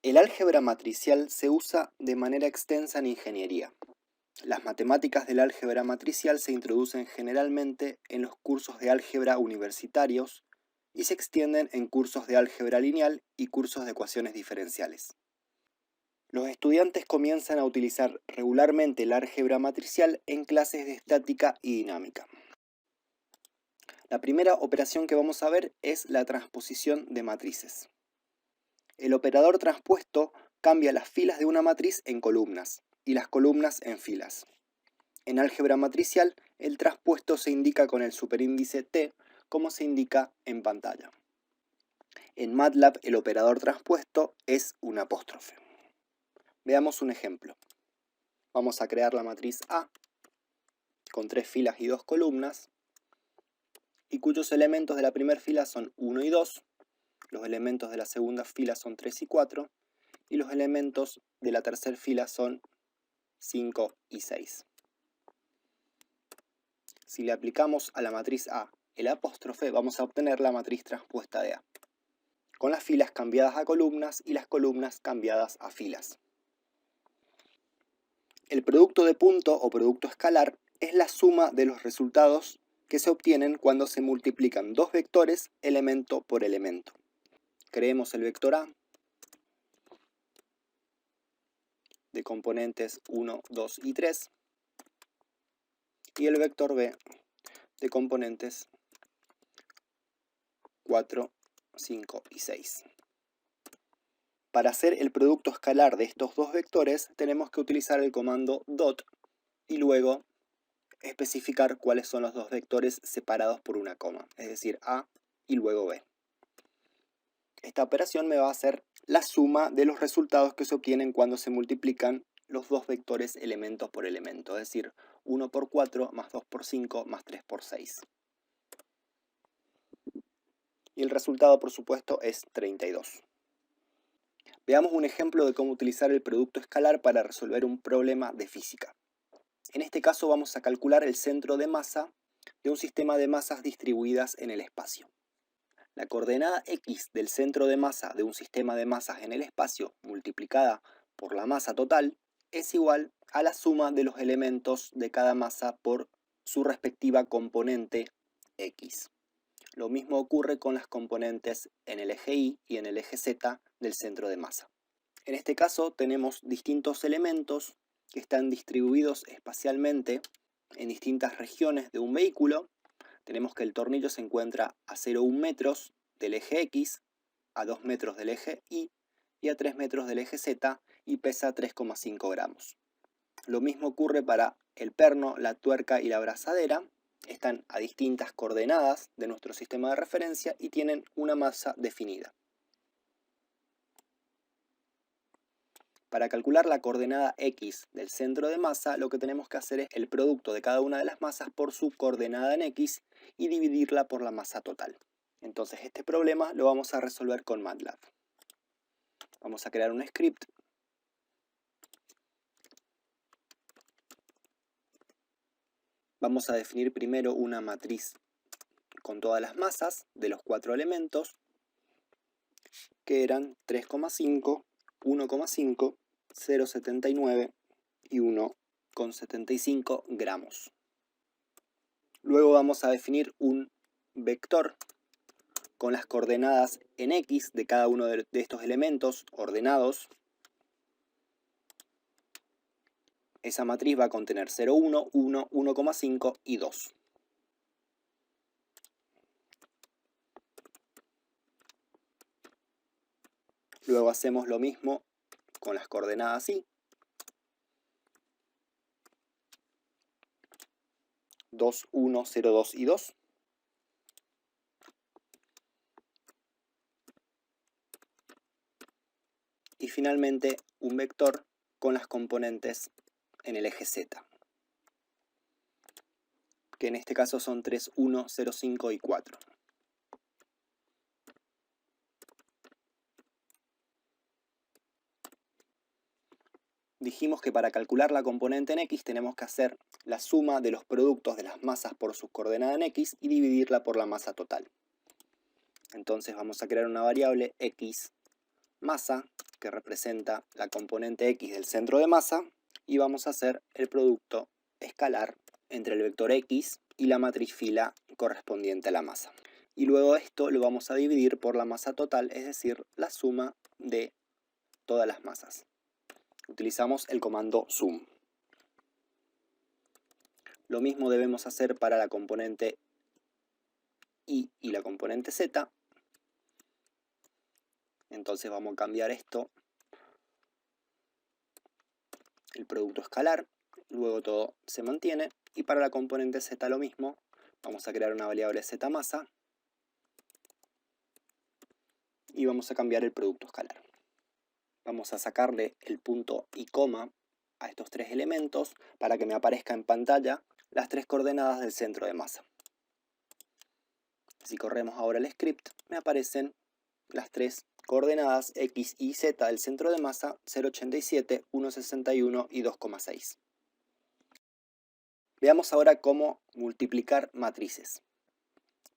El álgebra matricial se usa de manera extensa en ingeniería. Las matemáticas del álgebra matricial se introducen generalmente en los cursos de álgebra universitarios y se extienden en cursos de álgebra lineal y cursos de ecuaciones diferenciales. Los estudiantes comienzan a utilizar regularmente el álgebra matricial en clases de estática y dinámica. La primera operación que vamos a ver es la transposición de matrices. El operador transpuesto cambia las filas de una matriz en columnas y las columnas en filas. En álgebra matricial, el transpuesto se indica con el superíndice t, como se indica en pantalla. En MATLAB, el operador transpuesto es un apóstrofe. Veamos un ejemplo. Vamos a crear la matriz A con 3 filas y 2 columnas, y cuyos elementos de la primera fila son 1 y 2, los elementos de la segunda fila son 3 y 4, y los elementos de la tercera fila son 5 y 6. Si le aplicamos a la matriz A el apóstrofe, vamos a obtener la matriz transpuesta de A, con las filas cambiadas a columnas y las columnas cambiadas a filas. El producto de punto o producto escalar es la suma de los resultados que se obtienen cuando se multiplican dos vectores elemento por elemento. Creemos el vector A de componentes 1, 2 y 3 y el vector B de componentes 4, 5 y 6. Para hacer el producto escalar de estos dos vectores tenemos que utilizar el comando dot y luego especificar cuáles son los dos vectores separados por una coma, es decir, A y luego B. Esta operación me va a hacer la suma de los resultados que se obtienen cuando se multiplican los dos vectores elementos por elemento, es decir, 1 por 4 más 2 por 5 más 3 por 6. Y el resultado, por supuesto, es 32. Veamos un ejemplo de cómo utilizar el producto escalar para resolver un problema de física. En este caso vamos a calcular el centro de masa de un sistema de masas distribuidas en el espacio. La coordenada x del centro de masa de un sistema de masas en el espacio multiplicada por la masa total es igual a la suma de los elementos de cada masa por su respectiva componente x. Lo mismo ocurre con las componentes en el eje y en el eje z del centro de masa. En este caso tenemos distintos elementos que están distribuidos espacialmente en distintas regiones de un vehículo. Tenemos que el tornillo se encuentra a 0,1 metros del eje X, a 2 metros del eje Y y a 3 metros del eje Z y pesa 3,5 gramos. Lo mismo ocurre para el perno, la tuerca y la abrazadera. Están a distintas coordenadas de nuestro sistema de referencia y tienen una masa definida. Para calcular la coordenada x del centro de masa, lo que tenemos que hacer es el producto de cada una de las masas por su coordenada en x y dividirla por la masa total. Entonces este problema lo vamos a resolver con MATLAB. Vamos a crear un script. Vamos a definir primero una matriz con todas las masas de los 4 elementos, que eran 3,5, 1,5, 0,79 y 1,75 gramos. Luego vamos a definir un vector con las coordenadas en x de cada uno de estos elementos ordenados. Esa matriz va a contener 0,1, 1, 1,5 y 2. Luego hacemos lo mismo con las coordenadas y. 2, 1, 0, 2 y 2. Y finalmente un vector con las componentes en el eje Z, que en este caso son 3, 1, 0, 5 y 4. Dijimos que para calcular la componente en x tenemos que hacer la suma de los productos de las masas por su coordenada en x y dividirla por la masa total. Entonces vamos a crear una variable x masa que representa la componente X del centro de masa, y vamos a hacer el producto escalar entre el vector X y la matriz fila correspondiente a la masa. Y luego esto lo vamos a dividir por la masa total, es decir, la suma de todas las masas. Utilizamos el comando sum. Lo mismo debemos hacer para la componente Y y la componente Z. Entonces vamos a cambiar esto, el producto escalar, luego todo se mantiene, y para la componente Z lo mismo, vamos a crear una variable Z masa y vamos a cambiar el producto escalar. Vamos a sacarle el punto y coma a estos tres elementos para que me aparezca en pantalla las tres coordenadas del centro de masa. Si corremos ahora el script, me aparecen las tres coordenadas X y Z del centro de masa: 0,87, 1,61 y 2,6. Veamos ahora cómo multiplicar matrices.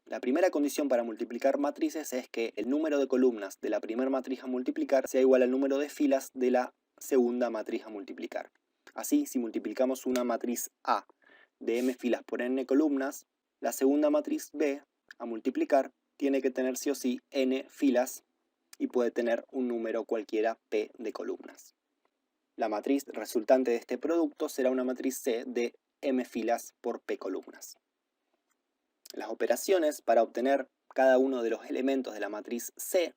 La primera condición para multiplicar matrices es que el número de columnas de la primera matriz a multiplicar sea igual al número de filas de la segunda matriz a multiplicar. Así, si multiplicamos una matriz A de m filas por n columnas, la segunda matriz B a multiplicar tiene que tener sí o sí n filas y puede tener un número cualquiera p de columnas. La matriz resultante de este producto será una matriz C de m filas por p columnas. Las operaciones para obtener cada uno de los elementos de la matriz C,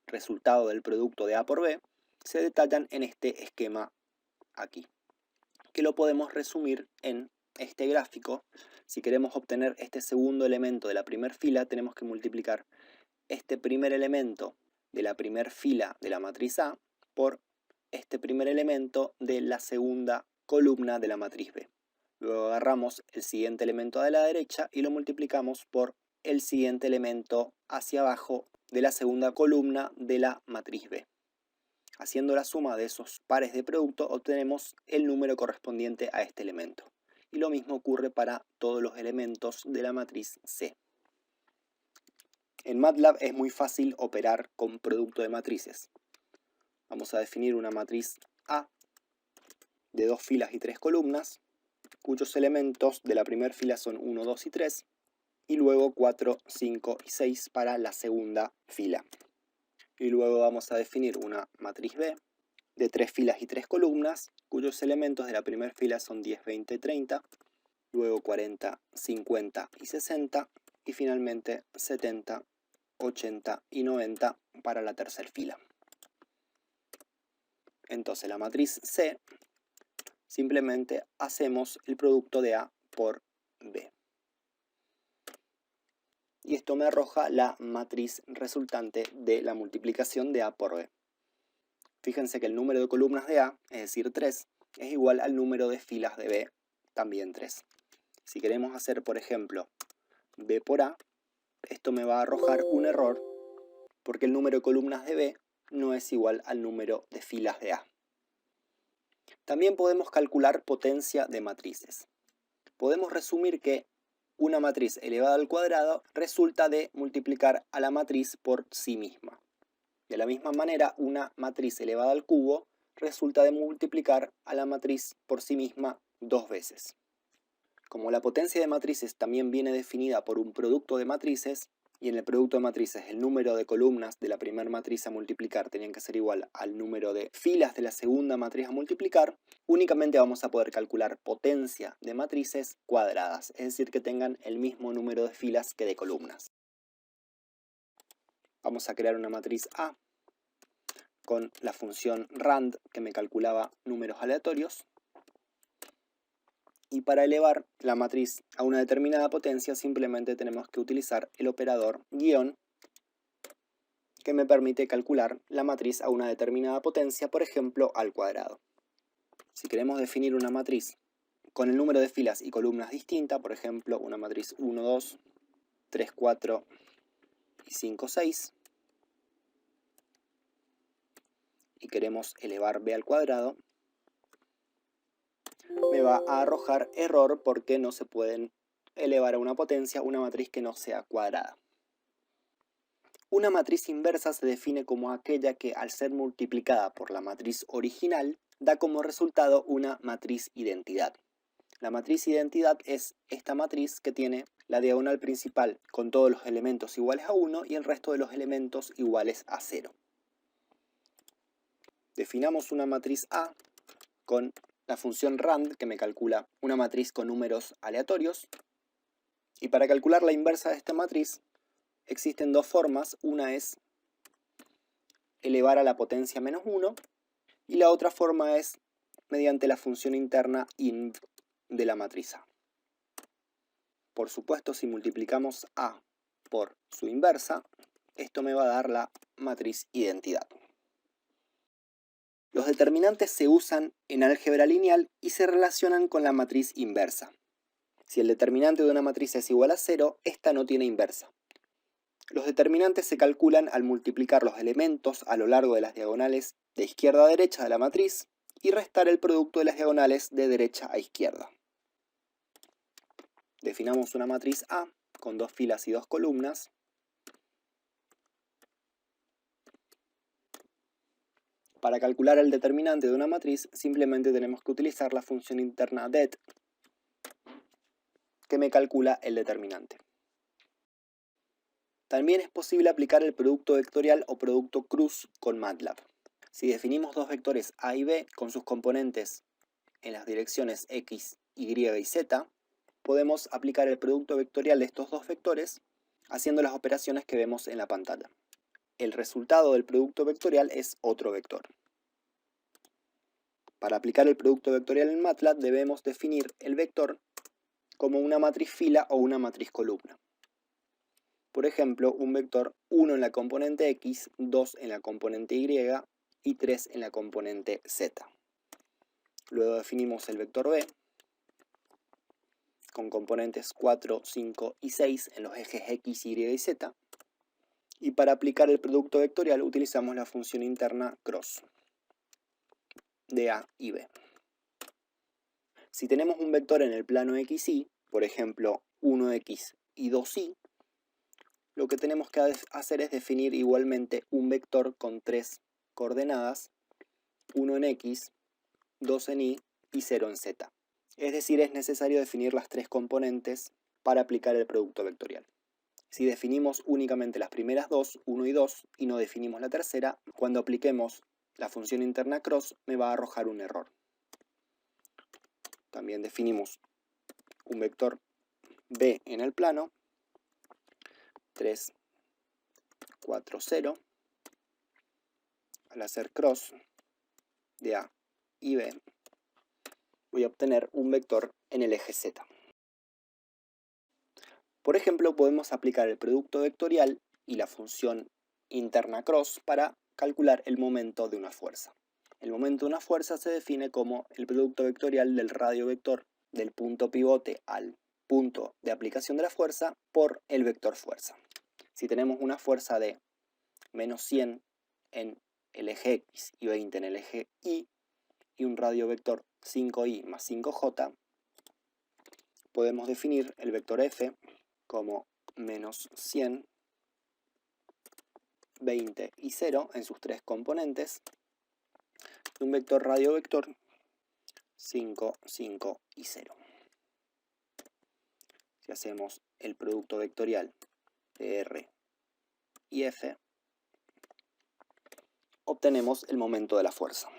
resultado del producto de A por B, se detallan en este esquema aquí, que lo podemos resumir en este gráfico. Si queremos obtener este segundo elemento de la primera fila, tenemos que multiplicar este primer elemento de la primera fila de la matriz A por este primer elemento de la segunda columna de la matriz B. Luego agarramos el siguiente elemento de la derecha y lo multiplicamos por el siguiente elemento hacia abajo de la segunda columna de la matriz B. Haciendo la suma de esos pares de producto obtenemos el número correspondiente a este elemento. Y lo mismo ocurre para todos los elementos de la matriz C. En MATLAB es muy fácil operar con producto de matrices. Vamos a definir una matriz A de 2 filas y 3 columnas, cuyos elementos de la primera fila son 1, 2 y 3, y luego 4, 5 y 6 para la segunda fila. Y luego vamos a definir una matriz B de 3 filas y 3 columnas, cuyos elementos de la primera fila son 10, 20, 30, luego 40, 50 y 60, y finalmente 70, 80 y 90 para la tercera fila. Entonces la matriz C, simplemente hacemos el producto de A por B. Y esto me arroja la matriz resultante de la multiplicación de A por B. Fíjense que el número de columnas de A, es decir 3, es igual al número de filas de B, también 3. Si queremos hacer, por ejemplo, B por A, esto me va a arrojar un error porque el número de columnas de B no es igual al número de filas de A. También podemos calcular potencia de matrices. Podemos resumir que una matriz elevada al cuadrado resulta de multiplicar a la matriz por sí misma. De la misma manera, una matriz elevada al cubo resulta de multiplicar a la matriz por sí misma 2 veces. Como la potencia de matrices también viene definida por un producto de matrices, y en el producto de matrices el número de columnas de la primera matriz a multiplicar tenían que ser igual al número de filas de la segunda matriz a multiplicar, únicamente vamos a poder calcular potencia de matrices cuadradas, es decir, que tengan el mismo número de filas que de columnas. Vamos a crear una matriz A con la función rand que me calculaba números aleatorios. Y para elevar la matriz a una determinada potencia simplemente tenemos que utilizar el operador guión, que me permite calcular la matriz a una determinada potencia, por ejemplo al cuadrado. Si queremos definir una matriz con el número de filas y columnas distinta, por ejemplo una matriz 1, 2, 3, 4 y 5, 6, y queremos elevar b al cuadrado, me va a arrojar error porque no se pueden elevar a una potencia una matriz que no sea cuadrada. Una matriz inversa se define como aquella que, al ser multiplicada por la matriz original, da como resultado una matriz identidad. La matriz identidad es esta matriz que tiene la diagonal principal con todos los elementos iguales a 1 y el resto de los elementos iguales a 0. Definamos una matriz A con la función rand, que me calcula una matriz con números aleatorios. Y para calcular la inversa de esta matriz existen dos formas. Una es elevar a la potencia menos 1 y la otra forma es mediante la función interna inv de la matriz A. Por supuesto, si multiplicamos A por su inversa, esto me va a dar la matriz identidad. Los determinantes se usan en álgebra lineal y se relacionan con la matriz inversa. Si el determinante de una matriz es igual a 0, esta no tiene inversa. Los determinantes se calculan al multiplicar los elementos a lo largo de las diagonales de izquierda a derecha de la matriz y restar el producto de las diagonales de derecha a izquierda. Definamos una matriz A con 2 filas y 2 columnas. Para calcular el determinante de una matriz, simplemente tenemos que utilizar la función interna det, que me calcula el determinante. También es posible aplicar el producto vectorial o producto cruz con MATLAB. Si definimos dos vectores A y B con sus componentes en las direcciones X, Y y Z, podemos aplicar el producto vectorial de estos dos vectores haciendo las operaciones que vemos en la pantalla. El resultado del producto vectorial es otro vector. Para aplicar el producto vectorial en MATLAB debemos definir el vector como una matriz fila o una matriz columna. Por ejemplo, un vector 1 en la componente X, 2 en la componente Y y 3 en la componente Z. Luego definimos el vector B con componentes 4, 5 y 6 en los ejes X, Y y Z. Y para aplicar el producto vectorial utilizamos la función interna cross de A y B. Si tenemos un vector en el plano XY, por ejemplo 1X y 2Y, lo que tenemos que hacer es definir igualmente un vector con 3 coordenadas, 1 en X, 2 en Y y 0 en Z. Es decir, es necesario definir las 3 componentes para aplicar el producto vectorial. Si definimos únicamente las primeras dos, 1 y 2, y no definimos la tercera, cuando apliquemos la función interna cross me va a arrojar un error. También definimos un vector B en el plano, 3, 4, 0. Al hacer cross de A y B, voy a obtener un vector en el eje Z. Por ejemplo, podemos aplicar el producto vectorial y la función interna cross para calcular el momento de una fuerza. El momento de una fuerza se define como el producto vectorial del radio vector del punto pivote al punto de aplicación de la fuerza por el vector fuerza. Si tenemos una fuerza de menos 100 en el eje X y 20 en el eje Y y un radio vector 5Y más 5J, podemos definir el vector F como menos 100, 20 y 0 en sus 3 componentes, y un vector radio vector 5, 5 y 0. Si hacemos el producto vectorial de R y F, obtenemos el momento de la fuerza.